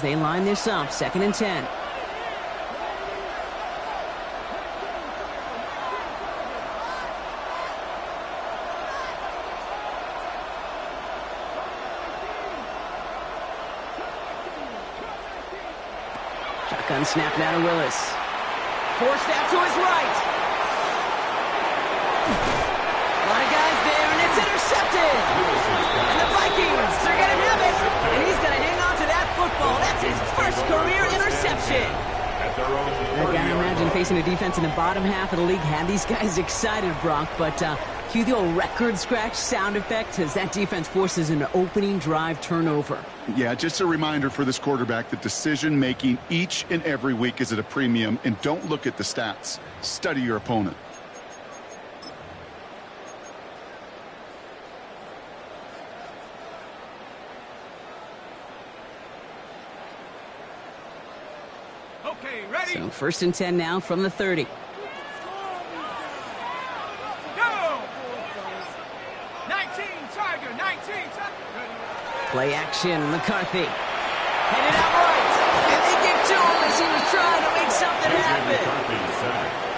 They line this up, 2nd and 10. Shotgun snap now to Willis. Forced out to his right. A lot of guys there, and it's intercepted. And the Vikings, they're going to have it. And he's going to hang on to that football. That's his first career interception. I gotta imagine facing a defense in the bottom half of the league had these guys excited, Brock. But cue the old record scratch sound effect as that defense forces an opening drive turnover. Yeah, just a reminder for this quarterback that decision-making each and every week is at a premium. And don't look at the stats. Study your opponent. Okay, ready? So 1st and 10 now from the 30. Go! 19, Tiger, 19, Tiger. Play action, McCarthy. Headed out right. And they get to him as he was trying to make something happen.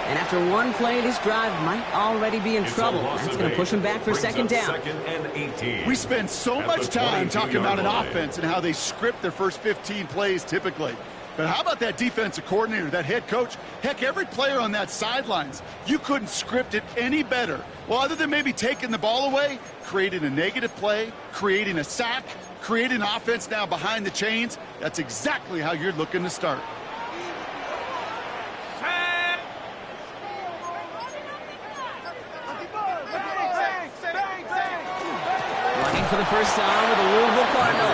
And after one play, this drive might already be in trouble. That's going to push him back for 2nd down. 2nd and 18. We spend so much time talking about an offense and how they script their first 15 plays typically. But how about that defensive coordinator, that head coach? Heck, every player on that sidelines, you couldn't script it any better. Well, other than maybe taking the ball away, creating a negative play, creating a sack, creating an offense now behind the chains, that's exactly how you're looking to start. Running for the first time with the Louisville Cardinal.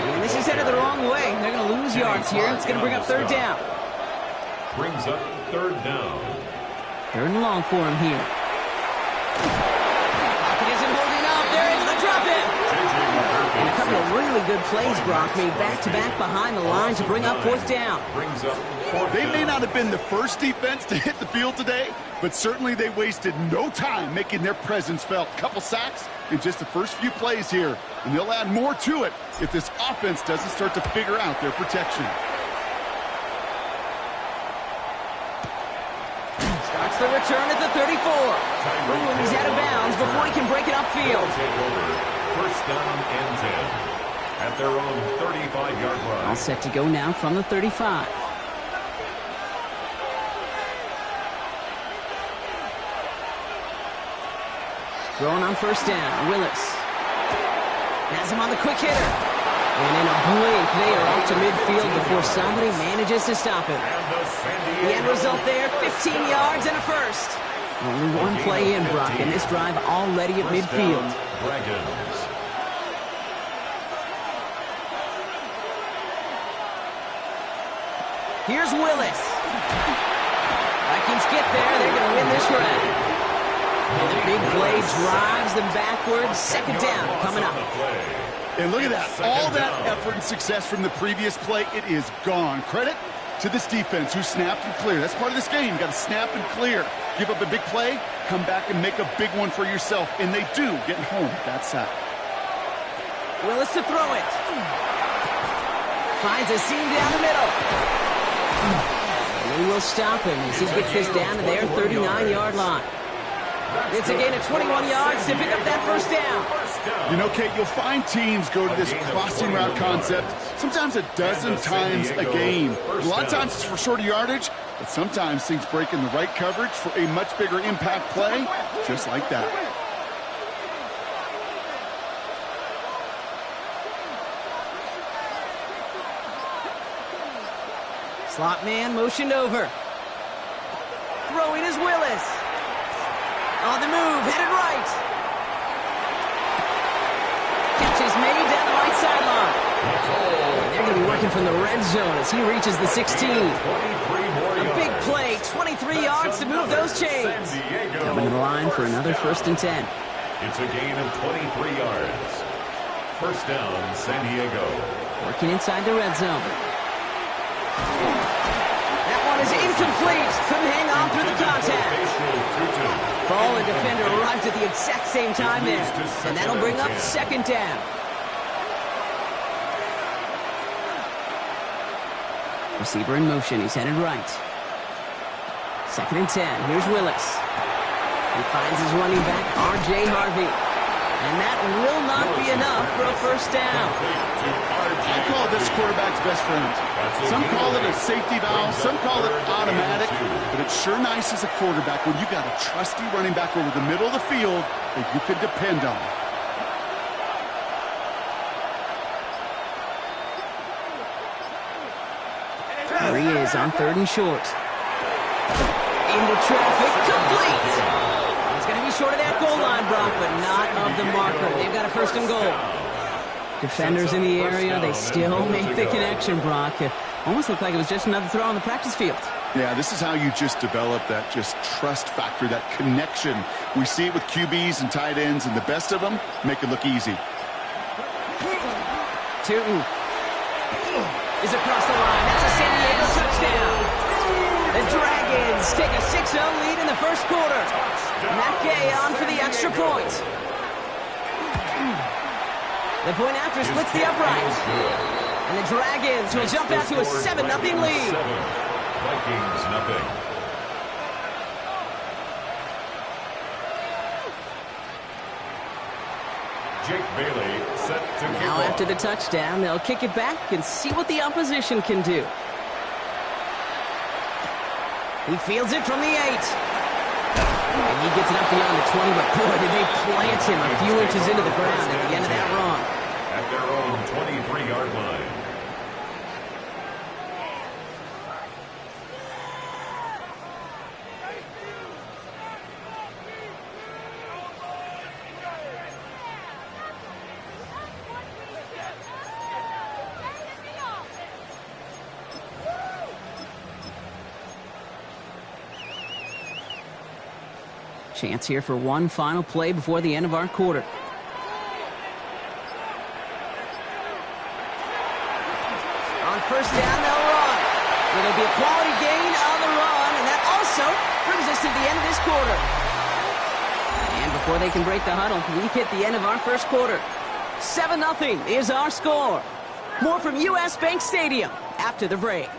And this is headed the wrong way. They're going to lose yards here. It's going to bring up 3rd down. Brings up 3rd down. 3rd and long for him here. Pocket isn't holding up. They're able to drop it. And a couple of really good plays, Brock, made back-to-back behind the line to bring up 4th down. Brings up 4th They down. may not have been the first defense to hit the field today, but certainly they wasted no time making their presence felt. Couple sacks in just the first few plays here, and they'll add more to it if this offense doesn't start to figure out their protection. Starts the return at the 34. Ooh, and he's out of bounds before he can break it upfield. Take over. 1st down and 10. At their own 35-yard line. All set to go now from the 35. Throwing on 1st down, Willis. Has him on the quick hitter. And in a blink, they are off to midfield before somebody manages to stop him. The end result there, 15 yards and a first. Only one play in, Brock, and this drive already at midfield. Dragons. Here's Willis. Vikings get there. They're going to win this round. And the big play drives them backwards. 2nd down coming up. And look at that. All that effort and success from the previous play, it is gone. Credit to this defense who snapped and cleared. That's part of this game. You got to snap and clear. Give up a big play, come back and make a big one for yourself. And they do, getting home with that sack. Willis to throw it. Finds a seam down the middle. And they will stop him as he gets this down to their 39-yard line. It's a gain of 21 yards to pick up that 1st down. You know, Kate, you'll find teams go to this crossing route concept sometimes a dozen times a game. A lot of times it's for shorter yardage, but sometimes things break in the right coverage for a much bigger impact play, just like that. Slot man motioned over. Throwing is Willis. On the move, headed right. Catch is made down the right sideline. And they're going to be working from the red zone as he reaches the 16. A big play, 23 yards to move those chains. Coming to the line for another 1st and 10. It's a gain of 23 yards. 1st down, San Diego. Working inside the red zone. That one is incomplete. Couldn't hang on through the contact. Ball and defender arrived at the exact same time there. And that'll bring up 2nd down. Receiver in motion. He's headed right. 2nd and 10. Here's Willis. He finds his running back, R.J. Harvey. And that will not be enough for a first down. I call this quarterback's best friend. Some call it a safety valve, some call it automatic, but it's sure nice as a quarterback when you got a trusty running back over the middle of the field that you can depend on. There he is on 3rd and short. Into traffic, complete. He's going to be short of that goal line, Brock, but not of the marker. They've got a 1st and goal. Defenders in the area, they still make the connection, Brock. It almost looked like it was just another throw on the practice field. Yeah, this is how you just develop that just trust factor, that connection. We see it with QBs and tight ends, and the best of them make it look easy. Tootin is across the line. That's a San Diego touchdown. The Dragons take a 6-0 lead in the 1st quarter. Matt Gay on for the extra point. The point after splits the upright. And the Dragons will jump out to a 7-0 lead. Vikings nothing. Jake Bailey set to kick Now off. after the touchdown, they'll kick it back and see what the opposition can do. He fields it from the 8. And he gets it up beyond the 20, but boy, did they plant him a few inches into the ground at the end of that run. At their own 23-yard line. Chance here for one final play before the end of our quarter. On 1st down, they'll run. It'll be a quality gain on the run, and that also brings us to the end of this quarter. And before they can break the huddle, we've hit the end of our 1st quarter. 7-0 is our score. More from U.S. Bank Stadium after the break.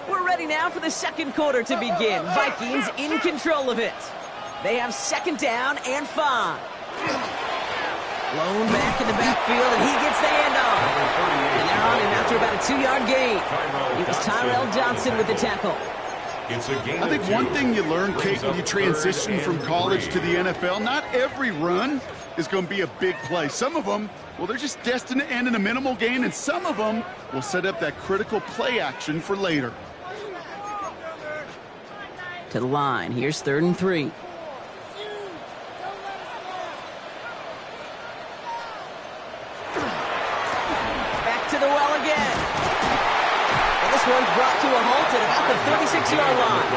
We're ready now for the 2nd quarter to begin. Vikings in control of it. They have 2nd down and 5. Blown back in the backfield, and he gets the handoff. And they're on him after about a 2-yard gain. It was Tyrell Johnson with the tackle. It's a game I think one thing you learn, Kate, when you transition from college to the NFL, not every run is going to be a big play. Some of them, well, they're just destined to end in a minimal gain, and some of them will set up that critical play action for later. To the line. Here's 3rd and 3. To the well again. And this one's brought to a halt at about the 36-yard line.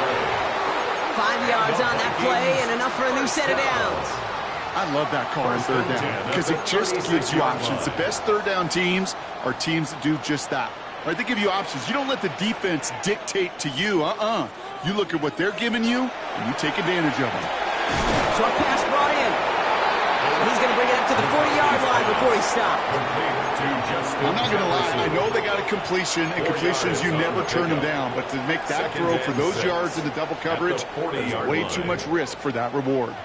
5 yards on that play and enough for a new set of downs. I love that call on 3rd down because it just gives you options. The best 3rd down teams are teams that do just that. Right? They give you options. You don't let the defense dictate to you. You look at what they're giving you, and you take advantage of them. Short pass brought in. And he's going to bring it up to the 40-yard line before he stopped. I'm not going to lie. I know they got a completion, and completions, you never turn them down. But to make that throw for those yards into double coverage, there's way too much risk for that reward.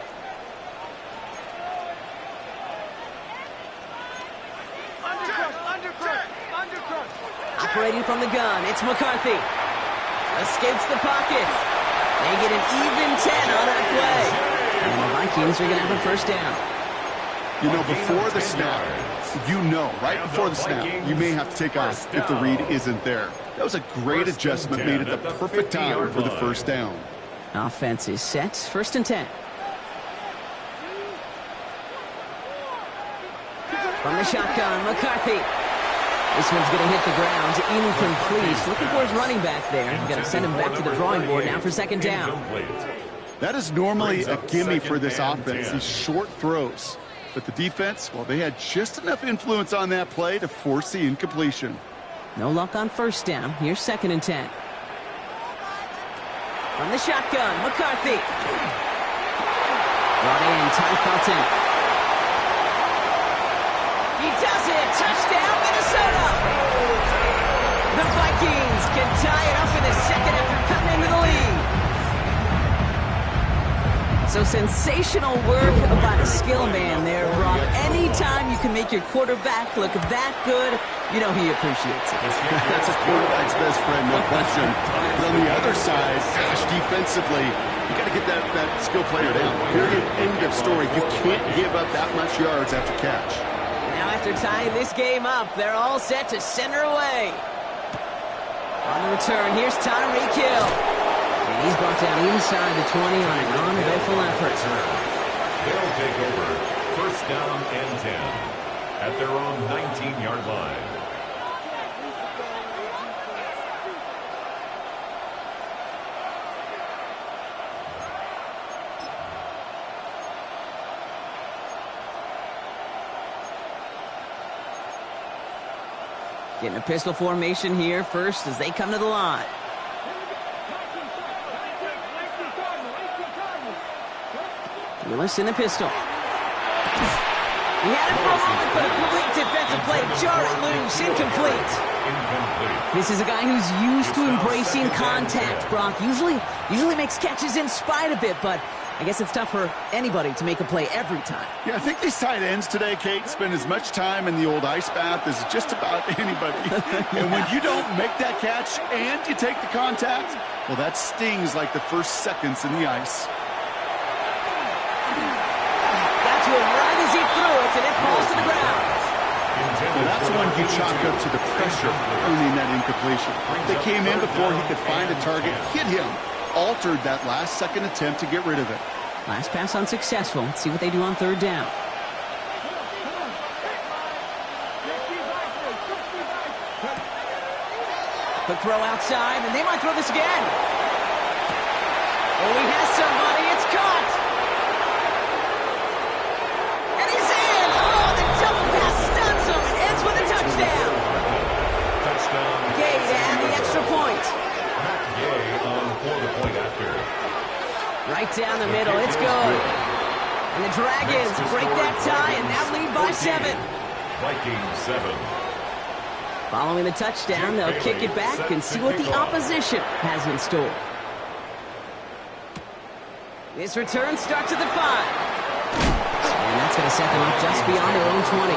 Operating from the gun, it's McCarthy. Escapes the pocket. They get an even 10 on that play. And the Vikings are going to have a 1st down. You know, before the snap, right before the snap, you may have to take off if the read isn't there. That was a great adjustment made at the perfect time for the 1st down. Offense is set. 1st and 10. From the shotgun, McCarthy. This one's going to hit the ground. Incomplete. Looking for his running back there. Going to send him back to the drawing board now for 2nd down. That is normally a gimme for this offense, these short throws. But the defense, well, they had just enough influence on that play to force the incompletion. No luck on 1st down. Here's 2nd and 10. From the shotgun, McCarthy. Brought in, Ty Felton. He does it! Touchdown, Minnesota! The Vikings can tie it up second after cutting into the lead. So sensational work by the skill man there, Brock. Anytime you can make your quarterback look that good, you know he appreciates it. That's a quarterback's best friend, no question. But on the other side, gosh, defensively, you got to get that skill player down. Period. End of story. You can't give up that much yards after catch. Now after tying this game up, they're all set to send her away. On the return, here's Tyreek Hill. And he's brought down inside the 20 on an uneventful effort. They'll take over first down and 10 at their own 19-yard line. Getting a pistol formation here first as they come to the line. Willis in the pistol. He had it for a moment, but a complete defensive play. Jar it loose, incomplete. This is a guy who's used to embracing contact, Brock. Usually makes catches in spite of it, but I guess it's tough for anybody to make a play every time. Yeah, I think these tight ends today, Kate, spend as much time in the old ice bath as just about anybody. And when you don't make that catch and you take the contact, well, that stings like the first seconds in the ice. Got to him right as he threw it, and it falls to the ground. Well, that's when you chalk up to the pressure earning that incompletion. They came in before he could find a target, hit him, altered that last-second attempt to get rid of it. Last pass unsuccessful. Let's see what they do on third down. Quick throw outside, and they might throw this again. Oh, he has somebody. It's caught. And he's in. Oh, the double pass stuns him and ends with a touchdown. Touchdown. Gay to add the extra point. Gay on for the point after. Right down the middle. It's good. And the Dragons break that tie and now lead by 7. Vikings 7. Following the touchdown, they'll kick it back and see what the opposition has in store. This return starts at the 5. And that's going to set them up just beyond their own 20.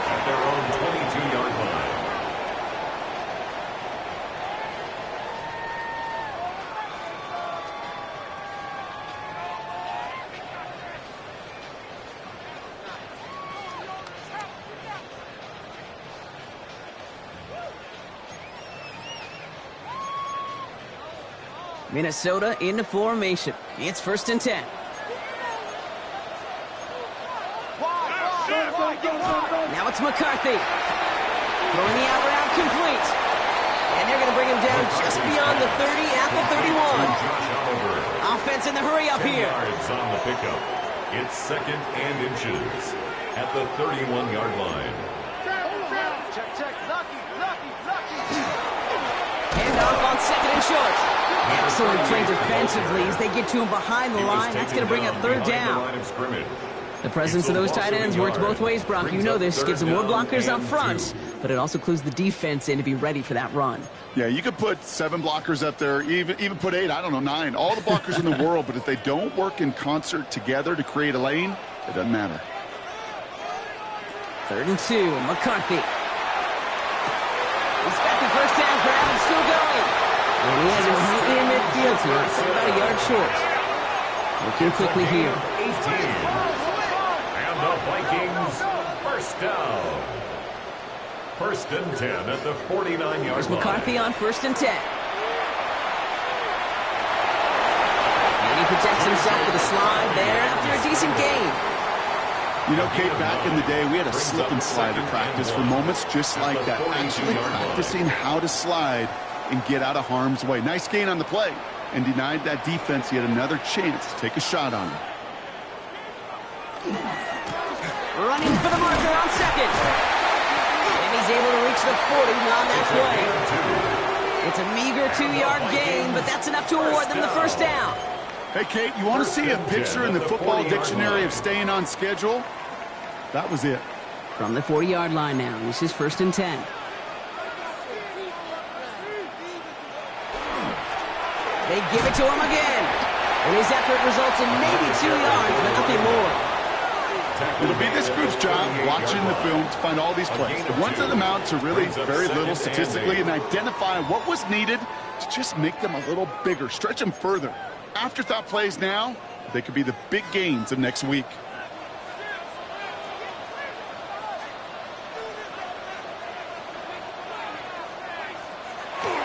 At their own 22-yard line. Minnesota into formation. It's first and 10. Now it's McCarthy. Throwing the out route complete. And they're going to bring him down just beyond the 30 at the 31. Offense in the hurry up here. Yards on the pickup. It's second and inches at the 31-yard line. Handoff on second and short. Excellent play defensively as they get to him behind the line. That's going to bring up third down. The presence of those tight ends works both ways, Brock. You know this. Gives them more blockers up front, but it also clues the defense in to be ready for that run. Yeah, you could put 7 blockers up there, even put 8, I don't know, 9. All the blockers in the world, but if they don't work in concert together to create a lane, it doesn't matter. Third and 2, McCarthy. He's got the first down grab and still going. And he has him right in midfield here. It's about a yard short. Looking quickly here. 18. And the Vikings first down. First and 10 at the 49-yard line. There's McCarthy on first and 10. And he protects himself with a slide there after a decent gain. You know, Kate, back in the day, we had a slip and slide in practice for moments just like that. Actually practicing how to slide and get out of harm's way. Nice gain on the play, and denied that defense yet another chance to take a shot on him. Running for the marker on second. And he's able to reach the 40 on that play. It's a meager 2-yard gain, but that's enough to award them the first down. Hey, Kate, you want to see a picture in the football dictionary of staying on schedule? That was it. From the 40-yard line now, this is first and 10. They give it to him again. And his effort results in maybe 2 yards, but nothing more. It'll be this group's job watching the film to find all these plays. The ones that amount to really very little statistically and identify what was needed to just make them a little bigger, stretch them further. Afterthought plays now, they could be the big gains of next week.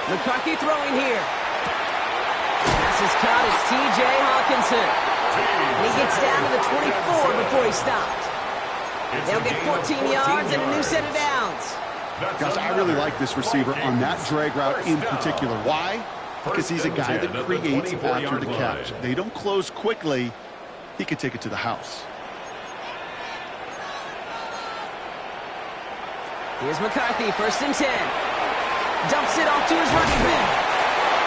McCarthy throwing here. Pass is caught. It's T.J. Hawkinson. And he gets down to the 24 before he stopped. They'll get 14 yards and a new set of downs. Guys, I really like this receiver on that drag route in particular. Why? Because he's a guy that creates after the catch. They don't close quickly. He could take it to the house. Here's McCarthy, 1st and 10. Dumps it off to his running back.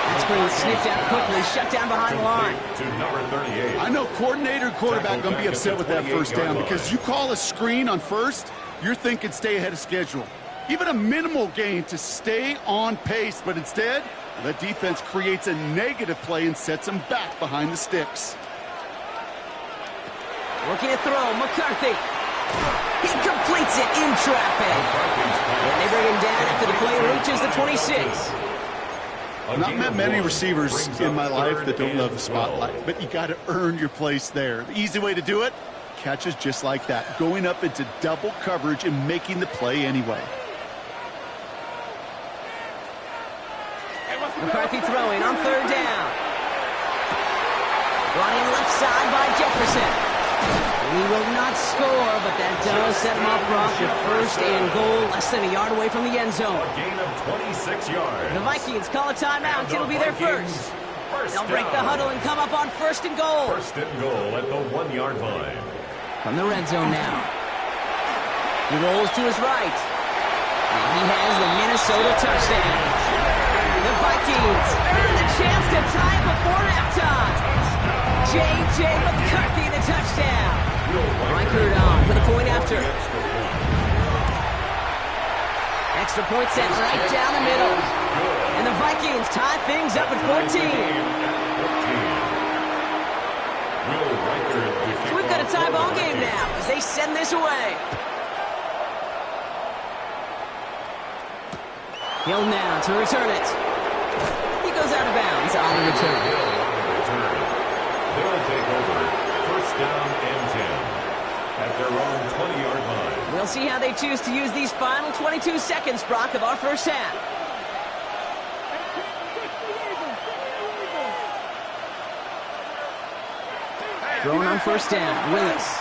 That screen sniffed out quickly, shut down behind the line. I know coordinator and quarterback going to be upset with that 1st down because you call a screen on 1st, you're thinking stay ahead of schedule. Even a minimal gain to stay on pace, but instead, the defense creates a negative play and sets them back behind the sticks. Looking to throw, McCarthy. He completes it in traffic. And they bring him down after the play reaches the 26. I've not met many receivers in my life that don't love the spotlight, but you got to earn your place there. The easy way to do it, catches just like that, going up into double coverage and making the play anyway. McCarthy throwing on 3rd down. Running left side by Jefferson. He will not score, but that does set him up wrong with 1st and goal, less than a yard away from the end zone. A gain of 26 yards. The Vikings call a timeout. It'll be their first. They'll break the huddle and come up on 1st and goal. 1st and goal at the 1-yard line. From the red zone now. He rolls to his right. And he has the Minnesota touchdown. The Vikings earn the chance to tie it before halftime. J.J. McCarthy, the touchdown. Reichert on for the point after. Extra point set right down the middle. And the Vikings tie things up at 14. So we've got a tie ball game now as they send this away. Hill now to return it. He goes out of bounds on the return. They'll take over 1st down and 10 at their own 20-yard line. We'll see how they choose to use these final 22 seconds, Brock, of our 1st half. Thrown on 1st down, Willis.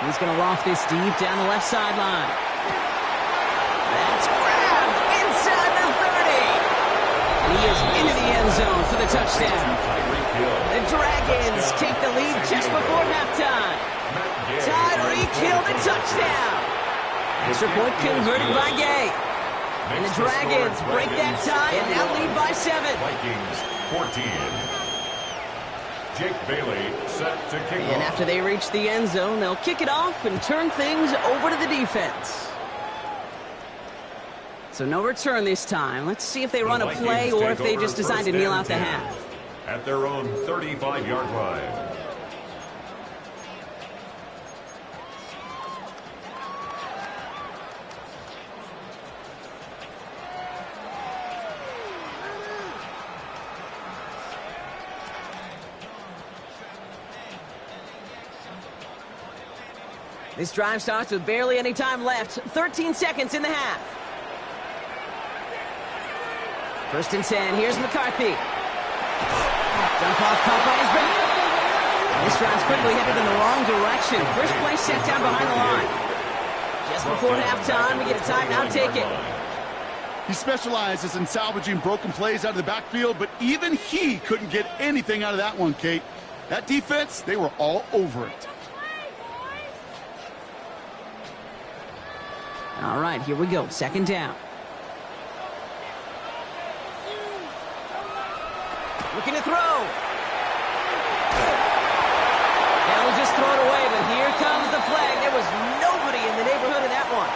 He's going to loft this deep down the left sideline. That's grabbed inside the 30. And he is into the end zone for the touchdown. The Dragons take the lead just before halftime. Tyreek Hill, the touchdown. Extra point converted by Gay. And the Dragons break that tie and now lead by 7. Vikings 14. Jake Bailey set to kick off. And after they reach the end zone, they'll kick it off and turn things over to the defense. So no return this time. Let's see if they run a play or if they just decide to kneel out the half. At their own 35-yard line. This drive starts with barely any time left. 13 seconds in the half. 1st and 10. Here's McCarthy. Jump off caught by his back. This drive's quickly headed in the wrong direction. First play set down behind the line. Just before halftime, we get a timeout. Take it. He specializes in salvaging broken plays out of the backfield, but even he couldn't get anything out of that one, Kate. That defense, they were all over it. All right, here we go. 2nd down. Looking to throw. They'll just throw it away, but here comes the flag. There was nobody in the neighborhood of that one.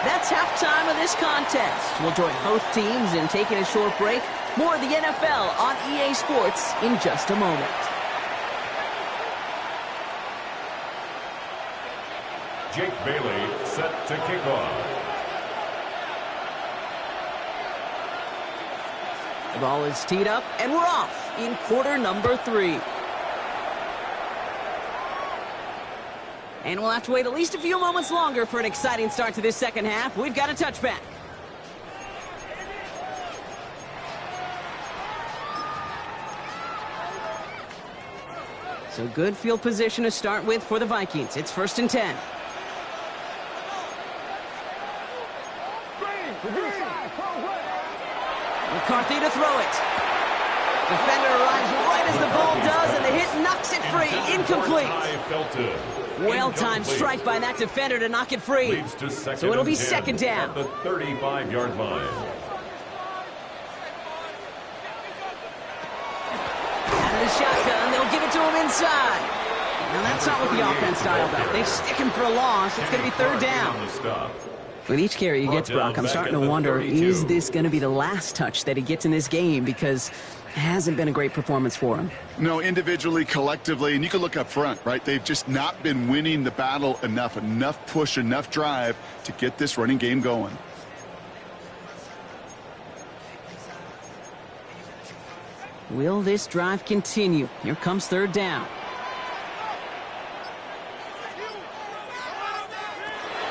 That's halftime of this contest. We'll join both teams in taking a short break. More of the NFL on EA Sports in just a moment. Jake Bailey set to kick off. The ball is teed up, and we're off in quarter number 3. And we'll have to wait at least a few moments longer for an exciting start to this second half. We've got a touchback. So good field position to start with for the Vikings. It's 1st and 10. McCarthy to throw it. Defender arrives right as the ball does, and the hit knocks it free. Incomplete. Well-timed strike by that defender to knock it free. So it'll be 2nd down. At the 35-yard line. Out of the shotgun, they'll give it to him inside. Now that's not what the offense styled up. They stick him for a loss. It's going to be 3rd down. With each carry he gets, Brock, I'm starting to wonder, is this going to be the last touch that he gets in this game? Because it hasn't been a great performance for him. No, individually, collectively, and you can look up front, right? They've just not been winning the battle enough push, enough drive to get this running game going. Will this drive continue? Here comes 3rd down.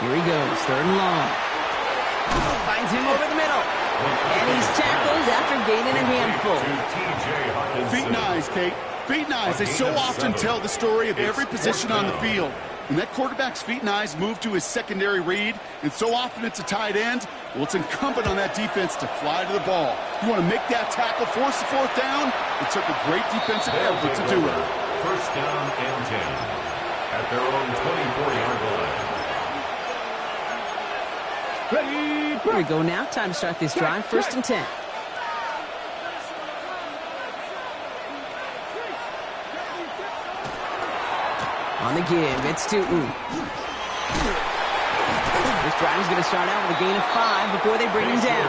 Here he goes, 3rd and long. Finds him over the middle. And he's tackled after gaining a handful. Feet and eyes, Kate. Feet and eyes. They so often tell the story of every position on the field. When that quarterback's feet and eyes move to his secondary read, and so often it's a tight end, well, it's incumbent on that defense to fly to the ball. You want to make that tackle, force the 4th down? It took a great defensive effort to do it. 1st down and 10 at their own 24-yard line. Here we go now. Time to start this drive. 1st and 10. On the give, it's Tootin. This drive is going to start out with a gain of 5 before they bring him down.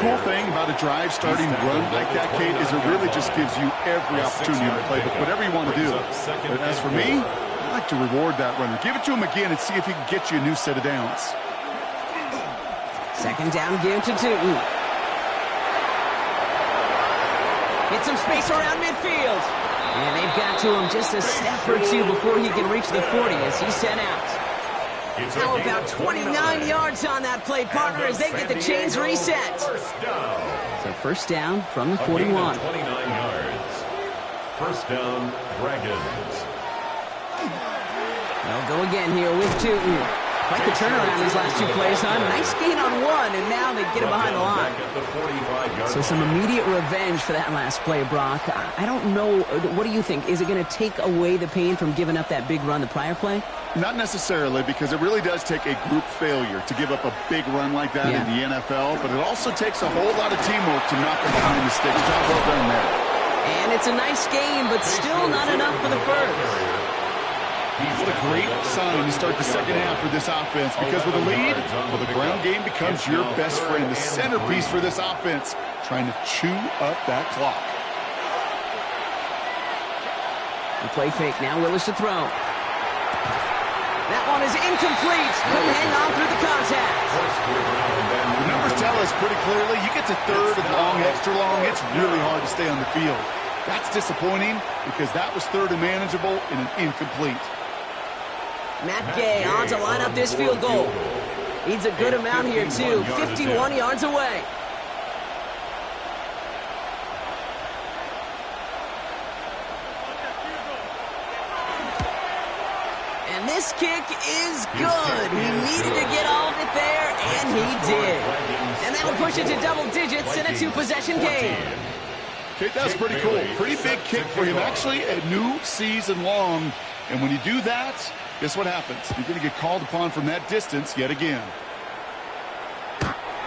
Cool thing about a drive starting run like that, Kate, is it really just gives you every opportunity to play whatever you want to do. But as for me, I like to reward that runner. Give it to him again and see if he can get you a new set of downs. 2nd down, give to Tootin. Get some space around midfield. And they've got to him just a step or 2 before he can reach the 40 as he's sent out. Now about 29 yards on that play, partner, as they get the chains reset. So 1st down from the 41. 29 yards. 1st down, Dragons. They'll go again here with Tootin. Quite the turnaround these last 2 plays, huh? Nice gain on 1, and now they get it behind the line. So some immediate revenge for that last play, Brock. I don't know. What do you think? Is it going to take away the pain from giving up that big run the prior play? Not necessarily, because it really does take a group failure to give up a big run like that in the NFL, but it also takes a whole lot of teamwork to knock them behind the sticks. Job well done there. And it's a nice game, but still not enough for the first. What a great sign to start the second half for this offense, because with a lead, well, the ground game becomes your best friend, the centerpiece for this offense, trying to chew up that clock. The play fake now, Willis to throw. That one is incomplete. Couldn't hang on through the contact. The numbers tell us pretty clearly, you get to 3rd and long, extra long, it's really hard to stay on the field. That's disappointing because that was 3rd and manageable and an incomplete. Matt Gay on to line up this field goal. Needs a good amount here, too. 51 yards away. And this kick is good. He needed to get all of it there, and he did. And that'll push it to double digits in a 2-possession game. Okay, that's pretty cool. Pretty big kick for him. Actually, a new season long. And when you do that, guess what happens? You're going to get called upon from that distance yet again.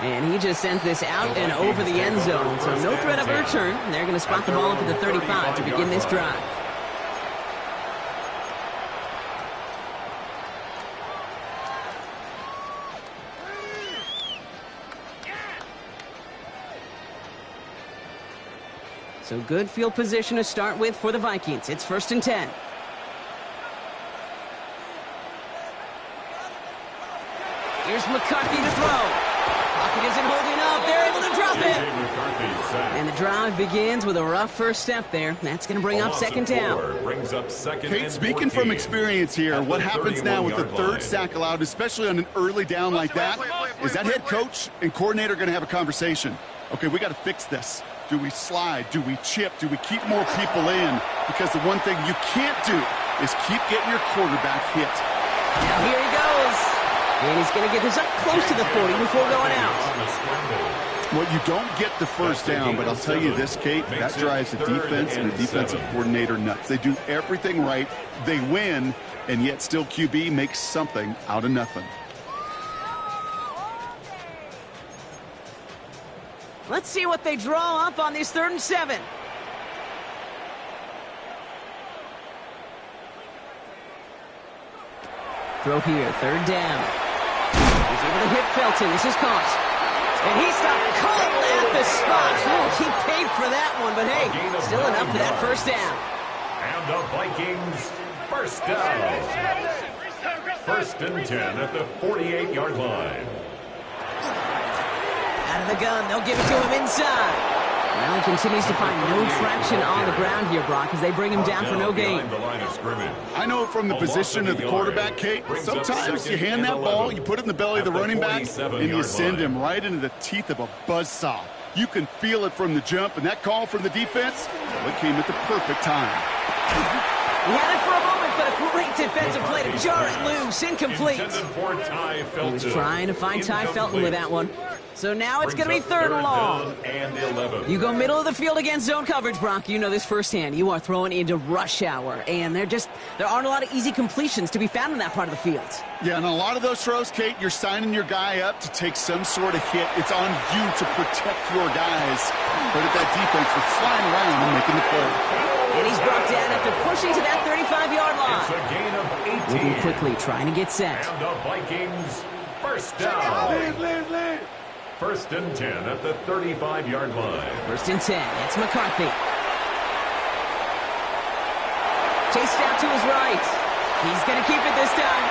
And he just sends this out and over the end zone. So no threat of a return. They're going to spot the ball up at the 35 to begin this drive. So good field position to start with for the Vikings. It's 1st and 10. Here's McCarthy to throw. Pocket isn't holding up. They're able to drop it. And the drive begins with a rough first step there. That's going to bring up 2nd down. Brings up 2nd Kate, speaking from experience here, what happens now with the 3rd sack allowed, especially on an early down like that, is that head coach and coordinator going to have a conversation. Okay, we got to fix this. Do we slide? Do we chip? Do we keep more people in? Because the one thing you can't do is keep getting your quarterback hit. Now here he goes. And he's going to get this up close to the 40 before going out. Well, you don't get the first down, but I'll tell you this, Kate, that drives the defense and the defensive coordinator nuts. They do everything right. They win, and yet still QB makes something out of nothing. Let's see what they draw up on this 3rd and 7. Throw here, 3rd down. He's able to hit Felton. This is caught. And he stopped cold at the spot. Ooh, he paid for that one, but hey, still enough for that 1st down. And the Vikings, 1st down. 1st and 10 at the 48-yard line. Out of the gun, they'll give it to him inside. Well, he continues to find no traction on the ground here, Brock, as they bring him down for no gain. I know from the position of the quarterback, Kate, sometimes you hand that ball, you put it in the belly of the running back, and you send him right into the teeth of a buzzsaw. You can feel it from the jump, and that call from the defense, well, it came at the perfect time. He had it for a moment, but a great defensive play to jar it loose, incomplete. He was trying to find Ty Felton with that one. So now it's going to be 3rd and long. You go middle of the field against zone coverage, Brock. You know this firsthand. You are throwing into rush hour, and there aren't a lot of easy completions to be found in that part of the field. Yeah, and a lot of those throws, Kate, you're signing your guy up to take some sort of hit. It's on you to protect your guys. But at that defense, they're flying around and making the play. And he's brought down after pushing to that 35-yard line. It's a gain of 18. Moving quickly, trying to get set. And the Vikings, 1st down. Lead. 1st and 10 at the 35-yard line. 1st and 10. It's McCarthy. Chased out to his right. He's going to keep it this time.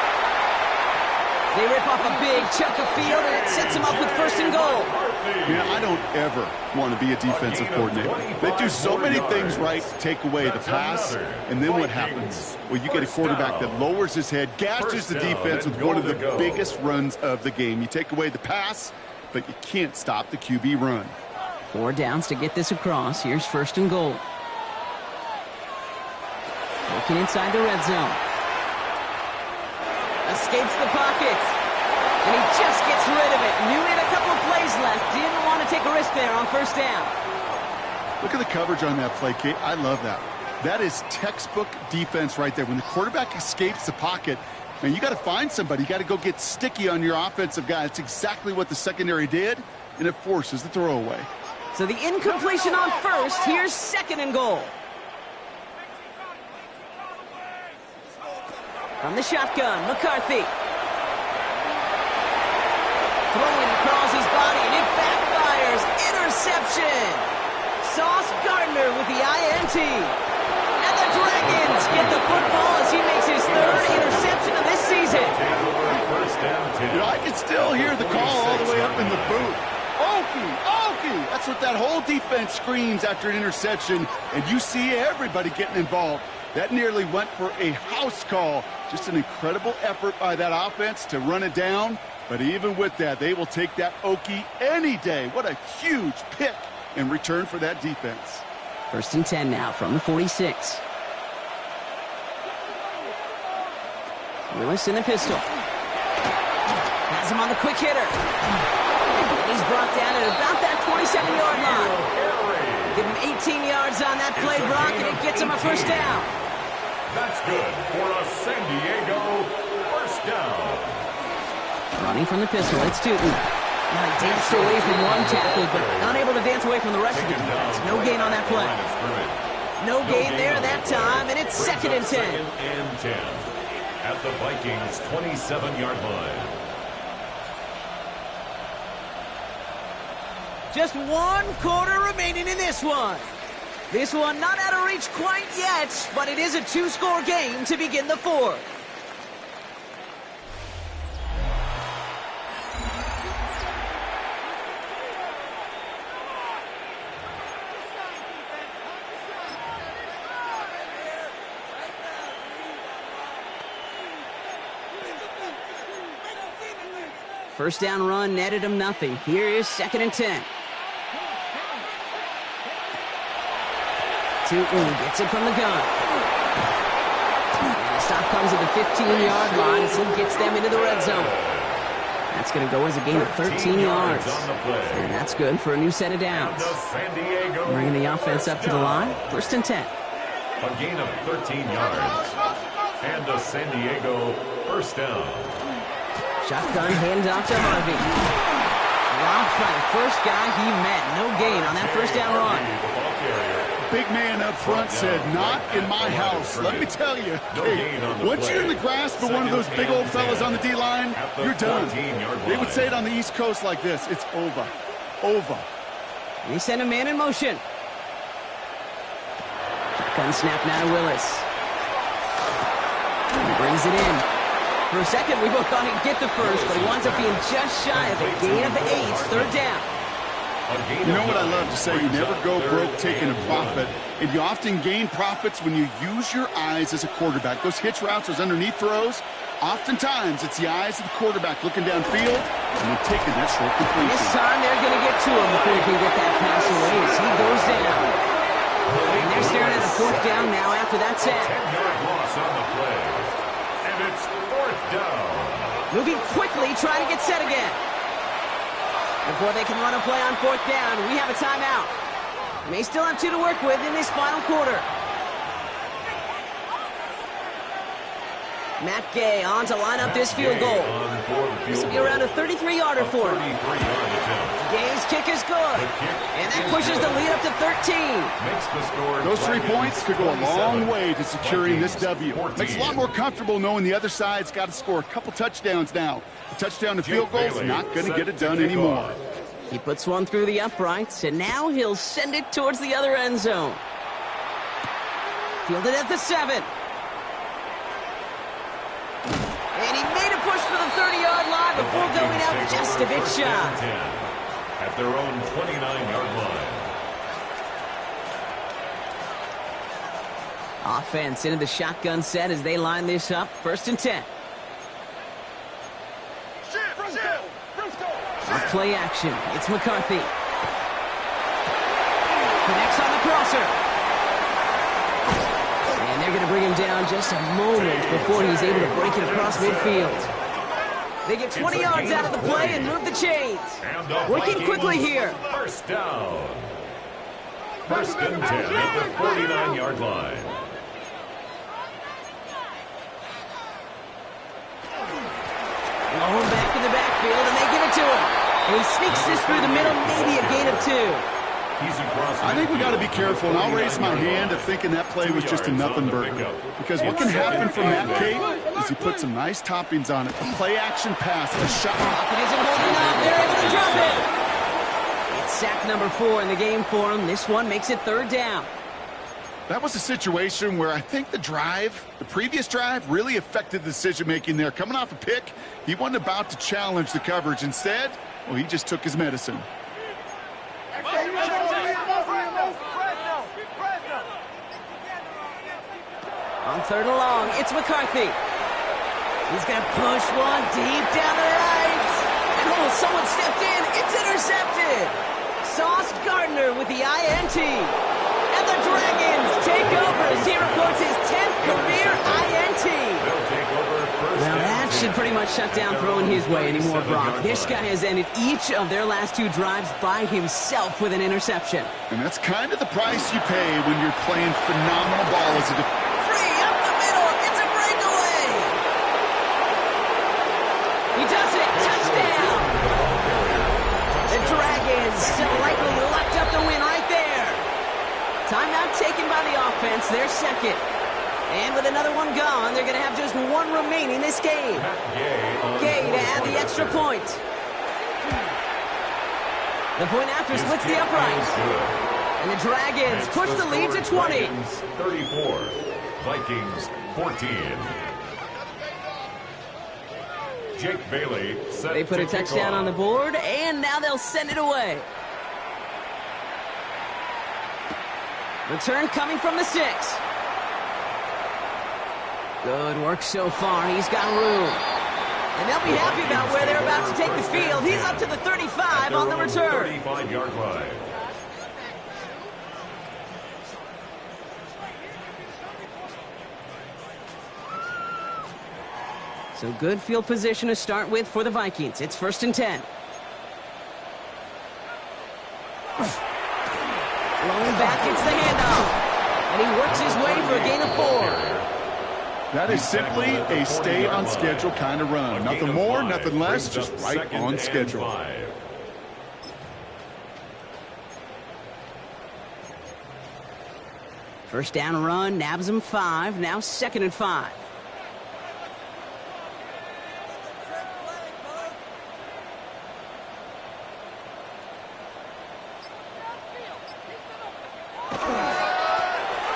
They rip off a big chunk of field, and it sets him up with 1st and goal. Yeah, I don't ever want to be a defensive coordinator. They do so many things right to take away the pass, and then what happens? Well, you get a quarterback that lowers his head, gashes the defense with one of the biggest runs of the game. You take away the pass, but you can't stop the QB run. 4 downs to get this across. Here's 1st and goal. Looking inside the red zone. Escapes the pocket. And he just gets rid of it. Knew he had a couple of plays left. Didn't want to take a risk there on 1st down. Look at the coverage on that play, Kate. I love that. That is textbook defense right there. When the quarterback escapes the pocket, man, you got to find somebody. You got to go get sticky on your offensive guy. That's exactly what the secondary did, and it forces the throwaway. So the incompletion on 1st. Here's 2nd and goal. From the shotgun, McCarthy. Throwing across his body, and it backfires. Interception. Sauce Gardner with the INT. And the Dragons get the football as he makes his 3rd interception of this season. You know, I can still hear the call all the way up in the booth. Okie! That's what that whole defense screams after an interception, and you see everybody getting involved. That nearly went for a house call. Just an incredible effort by that offense to run it down. But even with that, they will take that Okie any day. What a huge pick in return for that defense. 1st and 10 now from the 46. Willis in the pistol. Has him on the quick hitter. And he's brought down at about that 27-yard line. Give him 18 yards on that play, Brock, and it gets him a 1st down. That's good for a San Diego 1st down. Running from the pistol, it's Tootin. Now he danced away from one tackle, but unable to dance away from the rest of the defense. No gain on that play. No gain there that time, and it's 2nd and 10. 2nd and 10 at the Vikings' 27-yard line. Just 1 quarter remaining in this one. This one not out of reach quite yet, but it is a two-score game to begin the fourth. First down run netted him nothing. Here is 2nd and 10. Gets it from the gun. And the stop comes at the 15-yard line as he gets them into the red zone. That's going to go as a gain of 13 yards. And that's good for a new set of downs. Bringing the offense up to the line. 1st and 10. A gain of 13 yards. And a San Diego first down. Shotgun handoff to Harvey. Dropped by the first guy he met. No gain on that first down run. Big man up front said, not in my house. Let me tell you, once you're in the grasp of one of those big old fellas on the D-line, you're done. They would say it on the East Coast like this, it's over. Over. They send a man in motion. Shotgun snap now to Willis. He brings it in. For a second, we both thought he'd get the first, but he winds up being just shy of a gain of 8, 3rd down. You know what I love to say? You never go broke taking a profit, and you often gain profits when you use your eyes as a quarterback. Those hitch routes, those underneath throws, oftentimes it's the eyes of the quarterback looking downfield and then taking that short completion. This time they're going to get to him before he can get that pass away as he goes down. And they're staring at the 4th down now after that set. 10-yard loss on the play. And it's 4th down. Moving quickly, trying to get set again. Before they can run a play on 4th down, we have a timeout. May still have 2 to work with in this final quarter. Matt Gay on to line up this field goal. This will be around a 33-yarder for him. Gay's kick is good. And that pushes the lead up to 13. Those 3 points could go a long way to securing this W. Makes it a lot more comfortable knowing the other side's got to score a couple touchdowns now. A touchdown to field goal's not going to get it done anymore. He puts one through the uprights, and now he'll send it towards the other end zone. Fielded at the 7. And he made a push for the 30-yard line before going out just a bit shy. At their own 29-yard line. Offense into the shotgun set as they line this up. 1st and 10. Off play action. It's McCarthy. Connects on the crosser. And they're going to bring him down just a moment before he's able to break it across midfield. They get 20 yards out of the play and move the chains. Working quickly here. First down. 1st and 10 at the 49-yard line. Low back in the backfield, and they give it to him. And he sneaks this through the middle, maybe a gain of 2. I think we got to be careful, and I'll raise my hand of thinking that play was just a nothing burger. Because what can happen from Matt Kate is he put some nice toppings on it. A play-action pass, a shot. It isn't holding up. They're able to drop it. It's sack number 4 in the game for him. This one makes it 3rd down. That was a situation where I think the previous drive, really affected the decision-making there. Coming off a pick, he wasn't about to challenge the coverage. Instead, well, he just took his medicine. On 3rd and long, it's McCarthy. He's going to push one deep down the right. And someone stepped in. It's intercepted. Sauce Gardner with the INT. And the Dragons take over as he records his 10th career INT. Now that should pretty much shut down throwing his way anymore, Brock. This guy has ended each of their last 2 drives by himself with an interception. And that's kind of the price you pay when you're playing phenomenal ball as a defense. Free up the middle. It's a breakaway. He does it. Touchdown. The Dragons still likely locked up the win right there. Timeout taken by the offense. Their 2nd. And with another one gone, they're going to have just 1 remaining this game. Gay to add the extra point. The point after splits the uprights. And the Dragons push the lead to 20. Dragons 34, Vikings 14. Jake Bailey set They put a to kick touchdown off. on the board, and now they'll send it away. Return coming from the 6. Good work so far. He's got room. And they'll be happy about where they're about to take the field. He's up to the 35 on the return. 35-yard line. So good field position to start with for the Vikings. It's 1st and 10. Rolling back, it's the handoff. And he works his way for a gain of 4. That is simply a stay-on-schedule kind of run. Nothing more, nothing less, just right on schedule. 1st down run, nabs him 5. Now 2nd and 5.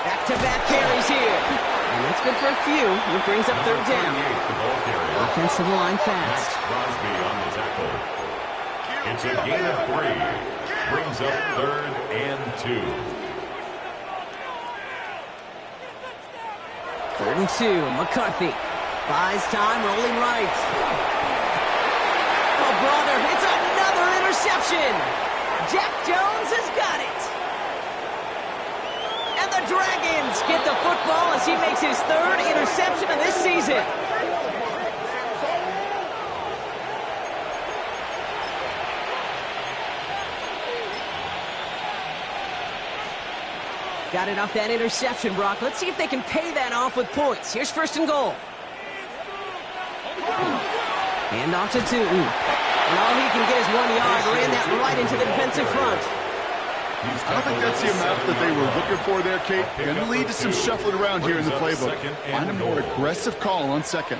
Back-to-back carries here. And that's good for a few. It brings up 3rd down. Offensive line fast. Crosby on the tackle. It's a gain of 3. Brings up 3rd and 2. 3rd and 2. McCarthy buys time, rolling right. Oh, brother, it's another interception. Jack Jones has got it. And the Dragons get the football as he makes his 3rd interception of this season. Got it off that interception, Brock. Let's see if they can pay that off with points. Here's 1st and goal. Hand off to Tootin. And all he can get is 1 yard. Ran that right into the defensive front. I don't think that's the amount that they were looking for there, Kate. Going to lead to some shuffling around here in the playbook. Find a more aggressive call on 2nd.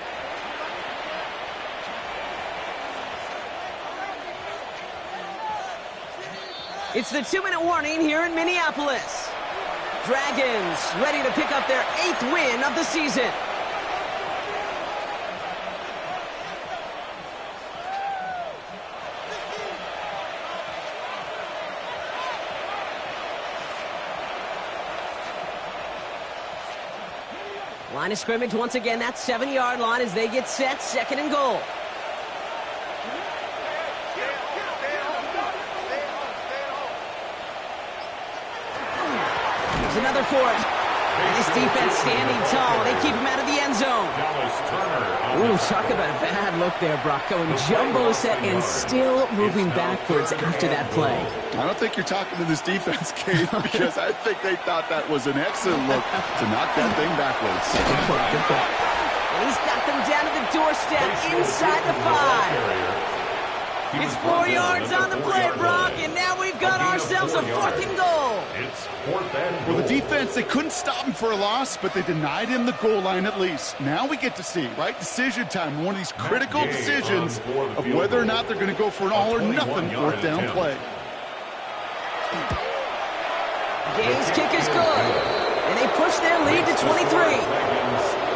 It's the 2-minute warning here in Minneapolis. Dragons ready to pick up their 8th win of the season. Line of scrimmage once again, that 7-yard line as they get set, 2nd and goal. There's another for it. And this defense standing tall. They keep him out of the end zone. Ooh, talk about a bad look there, Brock. Going jumbo set and still moving backwards after that play. I don't think you're talking to this defense, Kate, because I think they thought that was an excellent look to knock that thing backwards. Good point, good point. And he's got them down to the doorstep inside the 5. It's 4 yards on the play, Brock, and now we've got ourselves a 4th and goal. It's 4th and goal. Well, the defense, they couldn't stop him for a loss, but they denied him the goal line at least. Now we get to see, right, decision time, one of these critical decisions of whether or not they're going to go for an all-or-nothing 4th down play. Gay's kick is good, and they push their lead to 23.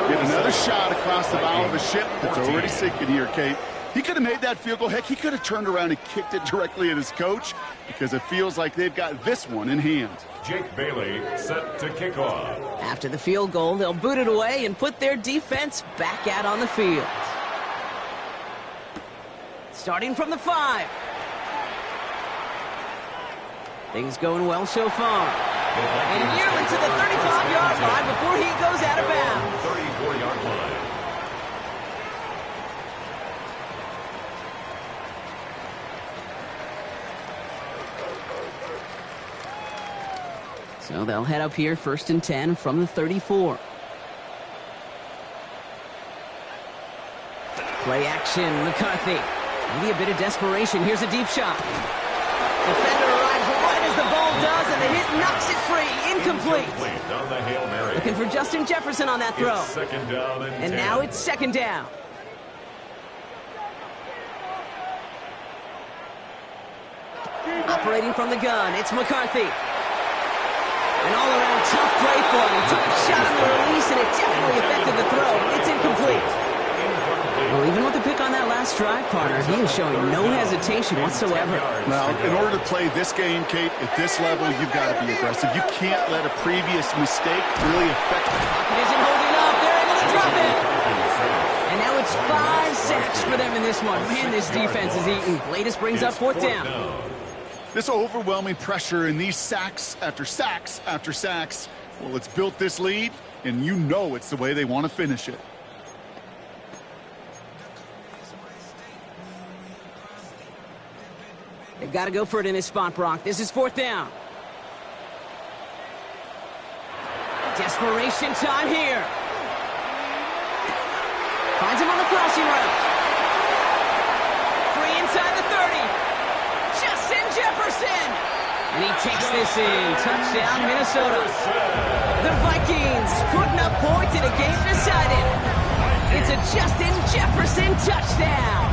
Get another shot across the bow of a ship that's already sinking here, Kate. He could have made that field goal. Heck, he could have turned around and kicked it directly at his coach because it feels like they've got this one in hand. Jake Bailey set to kick off. After the field goal, they'll boot it away and put their defense back out on the field. Starting from the 5. Things going well so far. And nearly to the 35-yard line before he goes out of bounds. 34-yard line. So they'll head up here, 1st and 10 from the 34. Play action, McCarthy. Maybe a bit of desperation. Here's a deep shot. Defender arrives right as the ball does, and the hit knocks it free. Incomplete. On the Hail Mary. Looking for Justin Jefferson on that throw. It's 2nd down and 10. Now it's 2nd down. Operating from the gun, it's McCarthy. An all-around tough play for him. He took a shot on the release, and it definitely affected the throw. It's incomplete. Well, even with the pick on that last drive, partner, he is showing no hesitation whatsoever. Now, in order to play this game, Kate, at this level, you've got to be aggressive. You can't let a previous mistake really affect the Pocket isn't holding up. They're able to drop it. And now it's 5 sacks for them in this one. Man, this defense is eating. Latest brings up 4th down. This overwhelming pressure and these sacks after sacks after sacks, well, it's built this lead, and you know it's the way they want to finish it. They've got to go for it in this spot, Brock. This is 4th down. Desperation time here. Finds him on the crossing route. Free inside the 30. Justin Jefferson. And he takes this in. Touchdown, Minnesota. The Vikings putting up points in a game decided. It's a Justin Jefferson touchdown.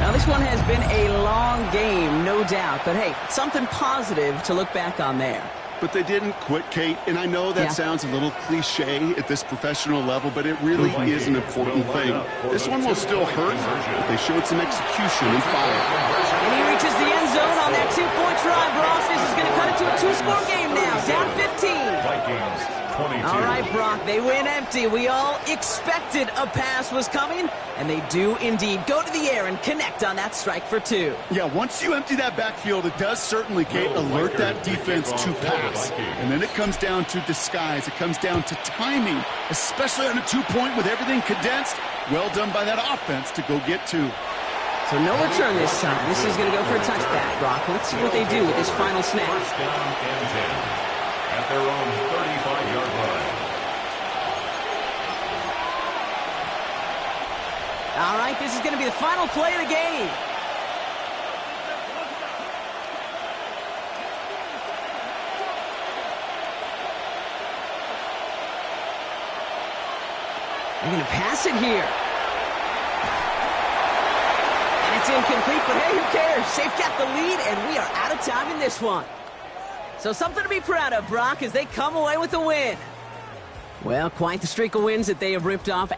Now, this one has been a long game, no doubt. But, hey, something positive to look back on there. But they didn't quit, Kate, and I know that sounds a little cliche at this professional level, but it really is an important thing. This one will still hurt, but they showed some execution and fire. And he reaches the end zone on that 2-point try, Brock. This is going to cut it to a 2-score game now, down 15. Vikings 22. All right, Brock, they win empty. We all expected a pass was coming, and they do indeed go to the air and connect on that strike for 2. Yeah, once you empty that backfield, it does certainly, Kate, alert that defense to pass. And then it comes down to disguise. It comes down to timing, especially on a 2-point with everything condensed. Well done by that offense to go get 2. So no return this time. This is going to go for a touchback, Brock. Let's see what they do with this final snap. First down and 10 at their own 35-yard line. All right, this is going to be the final play of the game. They're going to pass it here. And it's incomplete, but hey, who cares? They've got the lead, and we are out of time in this one. So something to be proud of, Brock, as they come away with a win. Well, quite the streak of wins that they have ripped off.